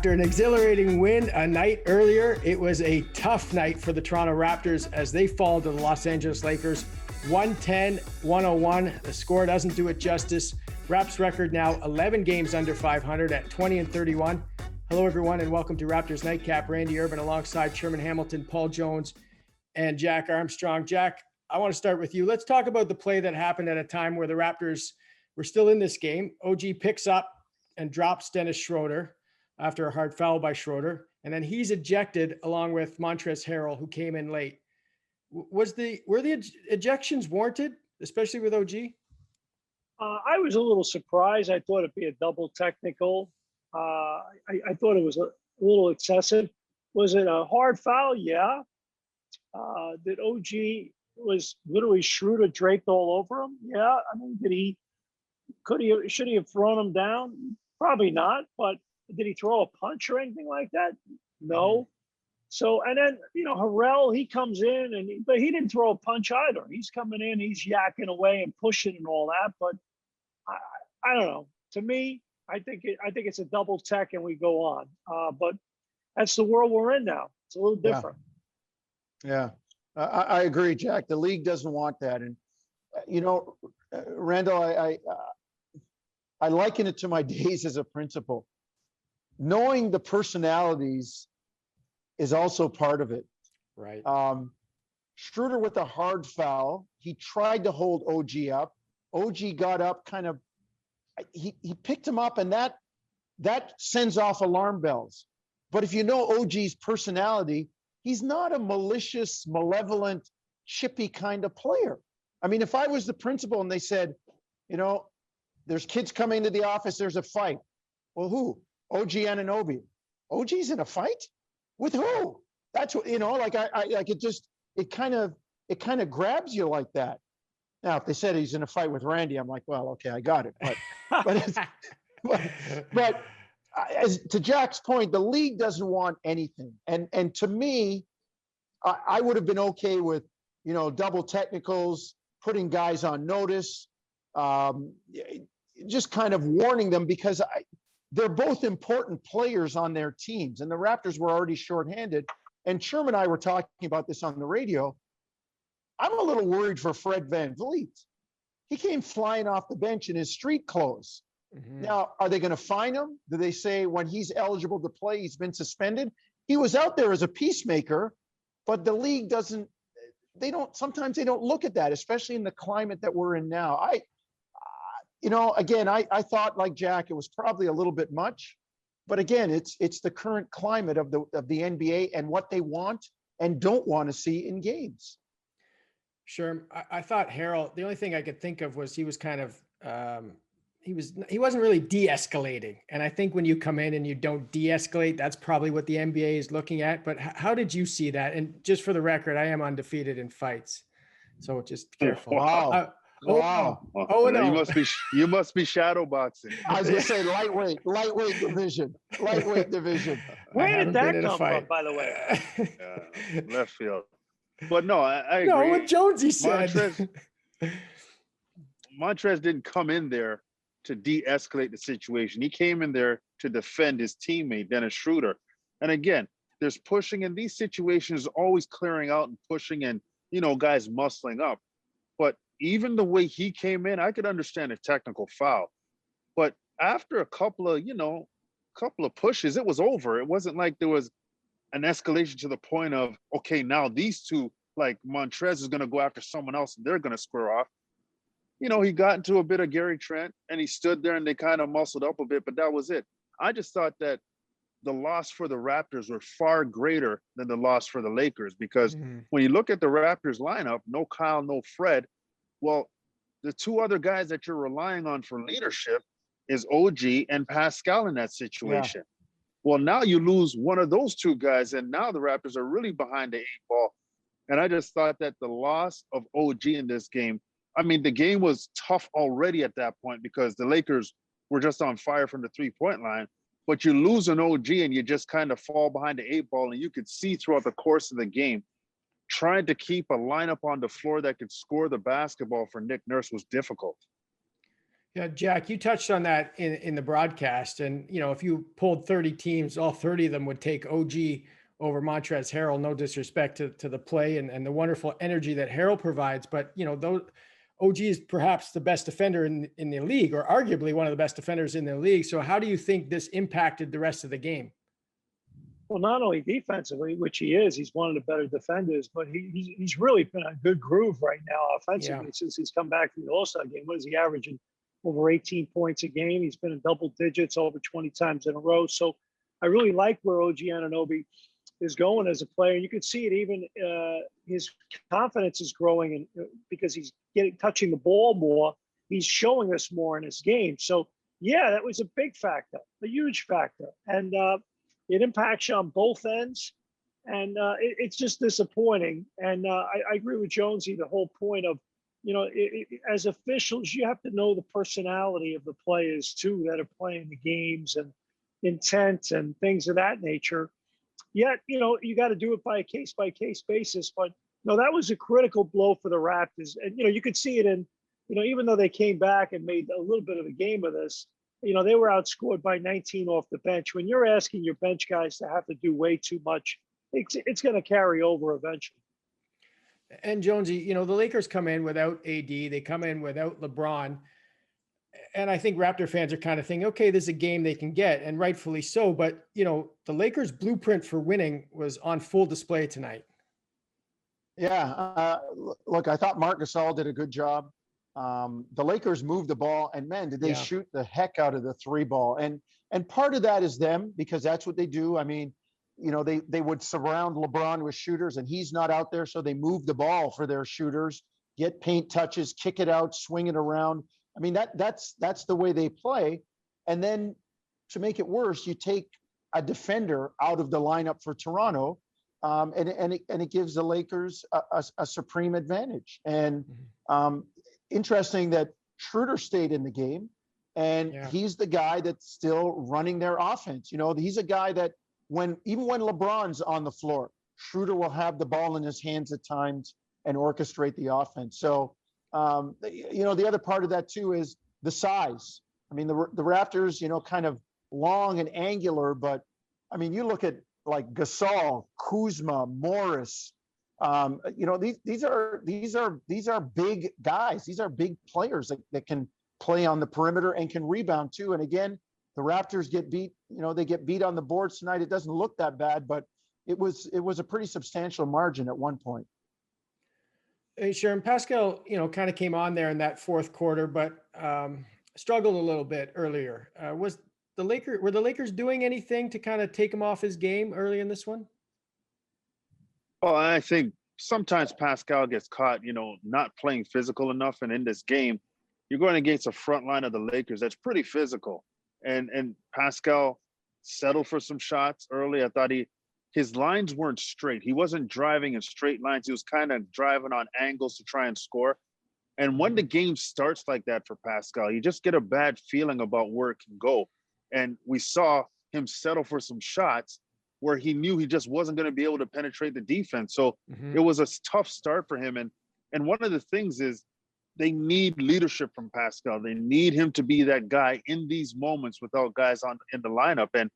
After an exhilarating win a night earlier, it was a tough night for the Toronto Raptors as they fall to the Los Angeles Lakers 110-101. The score doesn't do it justice. Raps record now 11 games under 500 at 20-31. Hello, everyone, and welcome to Raptors Night Cap. Randy Urban alongside Sherman Hamilton, Paul Jones, and Jack Armstrong. Jack, I want to start with you. Let's talk about the play that happened at a time where the Raptors were still in this game. OG picks up and drops Dennis Schroeder after a hard foul by Schroeder, and then he's ejected along with Montrezl Harrell, who came in late. Were the ejections warranted, especially with OG? I was a little surprised. I thought it'd be a double technical. I thought it was a little excessive. Was it a hard foul? Yeah. Did OG was literally Schroeder draped all over him? Yeah. I mean, should he have thrown him down? Probably not. But did he throw a punch or anything like that? No. So, and then, Harrell, he comes in but he didn't throw a punch either. He's coming in, he's yakking away and pushing and all that. But I don't know. To me, I think it's a double tech and we go on. But that's the world we're in now. It's a little different. Yeah. I agree, Jack. The league doesn't want that. And, Randall, I liken it to my days as a principal. Knowing the personalities is also part of it. Right. Schroeder with a hard foul. He tried to hold OG up. OG got up he picked him up, and that sends off alarm bells. But if you know OG's personality, he's not a malicious, malevolent, chippy kind of player. I mean, if I was the principal and they said, there's kids coming into the office, there's a fight. Well, who? OG Anunoby. OG's in a fight? With who? That's what, it kind of grabs you like that. Now, if they said he's in a fight with Randy, I'm like, well, okay, I got it. But as to Jack's point, the league doesn't want anything. And to me, I would have been okay with, double technicals, putting guys on notice, just kind of warning them, because they're both important players on their teams, and the Raptors were already shorthanded. And Sherman and I were talking about this on the radio. I'm a little worried for Fred VanVleet. He came flying off the bench in his street clothes. Mm-hmm. Now, are they going to fine him? Do they say when he's eligible to play, he's been suspended? He was out there as a peacemaker, but the league sometimes they don't look at that, especially in the climate that we're in now. Again, I thought, like Jack, it was probably a little bit much, but again, it's the current climate of the NBA and what they want and don't want to see in games. Sure. I thought Harrell, the only thing I could think of was he was kind of, he wasn't really de-escalating. And I think when you come in and you don't de-escalate, that's probably what the NBA is looking at. But how did you see that? And just for the record, I am undefeated in fights. So just careful. Wow. Wow. Oh no. You must be shadow boxing. I was gonna say lightweight division. Where did that come from, by the way? Left field. But no, I agree. No, what Jonesy said. Montrez didn't come in there to de-escalate the situation. He came in there to defend his teammate, Dennis Schroeder. And again, there's pushing in these situations, always clearing out and pushing and, guys muscling up. But even the way he came in, I could understand a technical foul. But after a couple of pushes, it was over. It wasn't like there was an escalation to the point of, okay, now these two, like Montrez is going to go after someone else and they're going to square off. He got into a bit of Gary Trent and he stood there and they kind of muscled up a bit, but that was it. I just thought that the loss for the Raptors were far greater than the loss for the Lakers, because when you look at the Raptors lineup, no Kyle, no Fred, well, the two other guys that you're relying on for leadership is OG and Pascal in that situation. Yeah. Well, now you lose one of those two guys, and now the Raptors are really behind the 8-ball. And I just thought that the loss of OG in this game, I mean, the game was tough already at that point because the Lakers were just on fire from the three-point line. But you lose an OG and you just kind of fall behind the 8-ball, and you could see throughout the course of the game, trying to keep a lineup on the floor that could score the basketball for Nick Nurse was difficult. Yeah, Jack, you touched on that in the broadcast. And, if you pulled 30 teams, all 30 of them would take OG over Montrezl Harrell. No disrespect to the play and the wonderful energy that Harrell provides. But, those OG is perhaps the best defender in the league, or arguably one of the best defenders in the league. So how do you think this impacted the rest of the game? Well, not only defensively, which he is, he's one of the better defenders, but he's really been a good groove right now offensively since he's come back from the All-Star game. What is he averaging? Over 18 points a game. He's been in double digits over 20 times in a row. So I really like where OG Anunoby is going as a player. You can see it even his confidence is growing, and because he's touching the ball more, he's showing us more in his game. So yeah, that was a big factor, a huge factor, and it impacts you on both ends. And it's just disappointing. And I agree with Jonesy. The whole point of, as officials, you have to know the personality of the players too that are playing the games, and intent and things of that nature. Yet, you got to do it by a case-by-case basis. But no, that was a critical blow for the Raptors. And, you could see it in, even though they came back and made a little bit of a game of this, they were outscored by 19 off the bench. When you're asking your bench guys to have to do way too much, it's going to carry over eventually. And Jonesy, the Lakers come in without AD, they come in without LeBron. And I think Raptor fans are kind of thinking, okay, this is a game they can get, and rightfully so. But, the Lakers' blueprint for winning was on full display tonight. Yeah. Look, I thought Marc Gasol did a good job. The Lakers moved the ball, and man, did they shoot the heck out of the three ball. And part of that is them, because that's what they do. I mean, they would surround LeBron with shooters, and he's not out there. So they move the ball for their shooters, get paint touches, kick it out, swing it around. I mean, that's the way they play. And then to make it worse, you take a defender out of the lineup for Toronto, and it gives the Lakers a supreme advantage. And interesting that Schroeder stayed in the game, and he's the guy that's still running their offense. He's a guy that even when LeBron's on the floor, Schroeder will have the ball in his hands at times and orchestrate the offense. So, the other part of that too is the size. I mean, the Raptors, kind of long and angular, but I mean, you look at like Gasol, Kuzma, Morris. These are big guys. These are big players that can play on the perimeter and can rebound too. And again, the Raptors get beat. They get beat on the boards tonight. It doesn't look that bad, but it was a pretty substantial margin at one point. Hey, Sherman, Pascal, kind of came on there in that fourth quarter, but struggled a little bit earlier. Were the Lakers doing anything to kind of take him off his game early in this one? Well, I think sometimes Pascal gets caught, not playing physical enough. And in this game, you're going against a front line of the Lakers that's pretty physical. And Pascal settled for some shots early. I thought his lines weren't straight. He wasn't driving in straight lines. He was kind of driving on angles to try and score. And when the game starts like that for Pascal, you just get a bad feeling about where it can go. And we saw him settle for some shots where he knew he just wasn't going to be able to penetrate the defense. So it was a tough start for him. And one of the things is they need leadership from Pascal. They need him to be that guy in these moments without guys in the lineup. And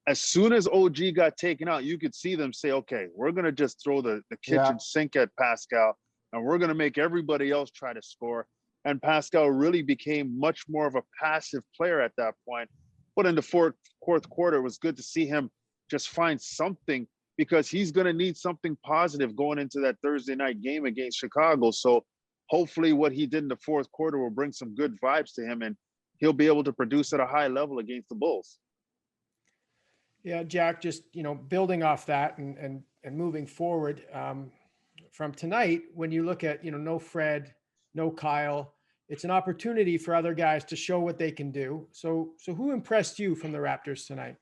as soon as OG got taken out, you could see them say, okay, we're going to just throw the kitchen sink at Pascal, and we're going to make everybody else try to score. And Pascal really became much more of a passive player at that point. But in the fourth quarter, it was good to see him just find something, because he's going to need something positive going into that Thursday night game against Chicago. So hopefully what he did in the fourth quarter will bring some good vibes to him, and he'll be able to produce at a high level against the Bulls. Yeah, Jack, just, building off that and moving forward from tonight, when you look at, no Fred, no Kyle, it's an opportunity for other guys to show what they can do. So who impressed you from the Raptors tonight?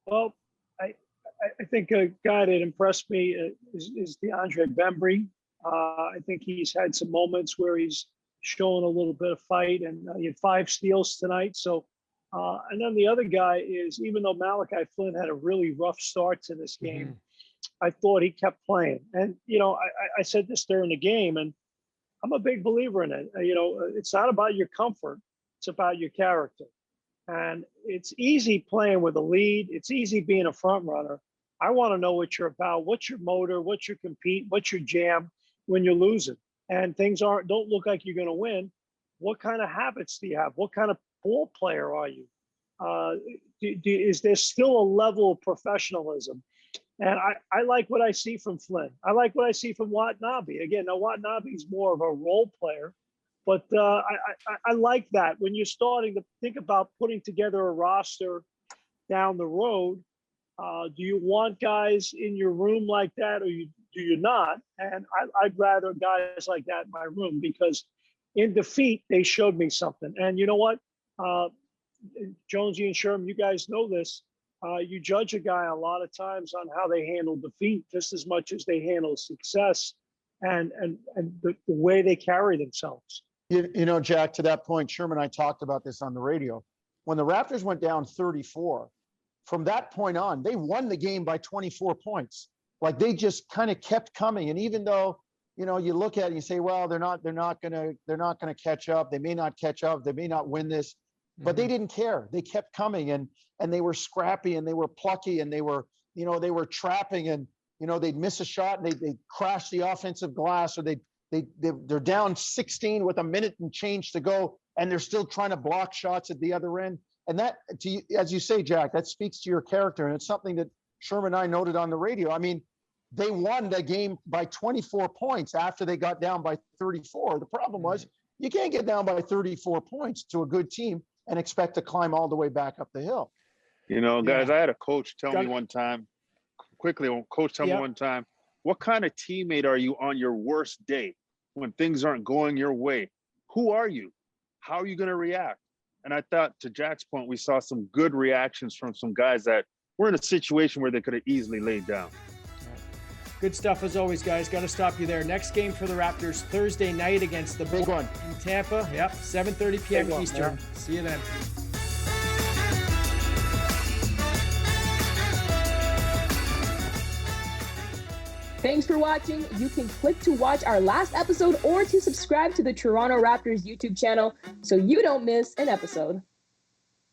Well, I think a guy that impressed me is DeAndre Bembry. I think he's had some moments where he's shown a little bit of fight, and he had 5 steals tonight. So, and then the other guy is, even though Malachi Flynn had a really rough start to this game, I thought he kept playing. And, I said this during the game, and I'm a big believer in it. It's not about your comfort. It's about your character. And it's easy playing with a lead. It's easy being a front runner. I want to know what you're about. What's your motor? What's your compete? What's your jam when you're losing? And things don't look like you're going to win. What kind of habits do you have? What kind of ball player are you? Is there still a level of professionalism? And I like what I see from Flynn. I like what I see from Watanabe. Again, now Watanabe's more of a role player, but I like that. When you're starting to think about putting together a roster down the road, do you want guys in your room like that, or do you not? And I'd rather guys like that in my room, because in defeat, they showed me something. And you know what? Jonesy and Sherman, you guys know this. You judge a guy a lot of times on how they handle defeat just as much as they handle success and the way they carry themselves. Jack, to that point, Sherman and I talked about this on the radio. When the Raptors went down 34, from that point on, they won the game by 24 points. Like, they just kind of kept coming. And even though, you look at it and you say, well, they're not gonna catch up. They may not catch up. They may not win this. But they didn't care. They kept coming, and they were scrappy, and they were plucky, and they were trapping, and they'd miss a shot and they crash the offensive glass, or they're down 16 with a minute and change to go, and they're still trying to block shots at the other end. And that, as you say, Jack, that speaks to your character, and it's something that Sherman and I noted on the radio. I mean, they won the game by 24 points after they got down by 34. The problem was, you can't get down by 34 points to a good team and expect to climb all the way back up the hill. Guys, I had a coach tell me one time, what kind of teammate are you on your worst day when things aren't going your way? Who are you? How are you going to react? And I thought, to Jack's point, we saw some good reactions from some guys that were in a situation where they could have easily laid down. Good stuff as always, guys. Got to stop you there. Next game for the Raptors Thursday night against the Big Bulls one in Tampa. Yep, 7:30 p.m. Eastern. Yeah. See you then. Thanks for watching. You can click to watch our last episode or to subscribe to the Toronto Raptors YouTube channel so you don't miss an episode.